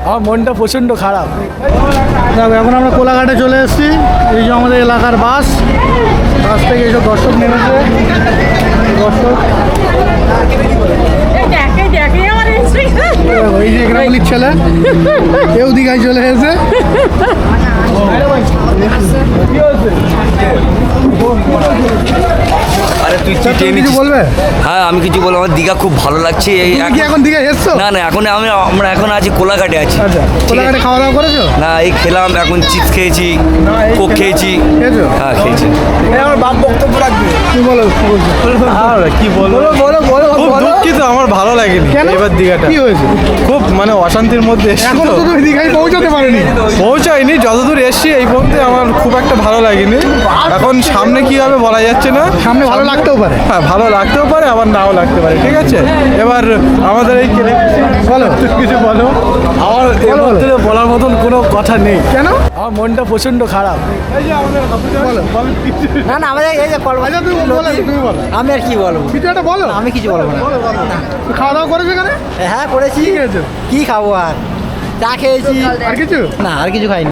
আমার মনটা প্রচণ্ড খারাপ। দেখো এখন আমরা কোলাঘাটে চলে এসেছি। এই যে আমাদের এলাকার বাস থেকে এইসব দর্শক নেমেছে। দর্শক এই যে গ্রামগুলির ছেলে কেউ দীঘায় চলে এসেছে। আরে তুই কিছু বলবে? হ্যাঁ আমি কিছু বলবো, আমার দীঘা খুব ভালো লাগছে। এই কি এখন দীঘায় এসছো? না না, এখন আমরা এখন আছি কোলাঘাটে আছি। আচ্ছা, কোলাঘাটে খাওয়া দাওয়া করেছো? না এই খেলাম, এখন চিপস খেয়েছি, কোক খেয়েছি। খেয়েছো? হ্যাঁ খেয়েছি। আমার বাপ বক্তব্য রাখবে। কি বলো? আর কি বলবো, খুব দুঃখিত, আমার ভালো লাগেনি কেন? এবার দীঘাটা। কি হয়েছে? খুব মানে অশান্তির মধ্যে এসেছি এখন তো। তো তুমি দীঘায় পৌঁছাতে পারোনি। পৌঁছাইনি, যতদূর এসছি এই পর্যন্ত আমার খুব একটা ভালো লাগেনি। এখন সামনে কি হবে বলা যাচ্ছে না। সামনে ভালো লাগতেও পারে। হ্যাঁ ভালো লাগতেও পারে, আবার নাও লাগতে পারে, ঠিক আছে। এবার আমাদের এই বলো কিছু বলো। আমার এর মধ্যে বলার মতন কোনো কথা নেই। কেন? আমার মনটা প্রচণ্ড খারাপ। না না আমাদের এই যে কল আচ্ছা তুমি বলো, তুমি বলো আমি আর কি বলবো, কিছু একটা বলো। আমি কিছু বলবো না। খাওয়া দাওয়া করেছো এখানে? হ্যাঁ করেছি। কি খেয়েছো? কি খাবো আর, চা খেয়েছি, আর কিছু? না আর কিছু খাইনি।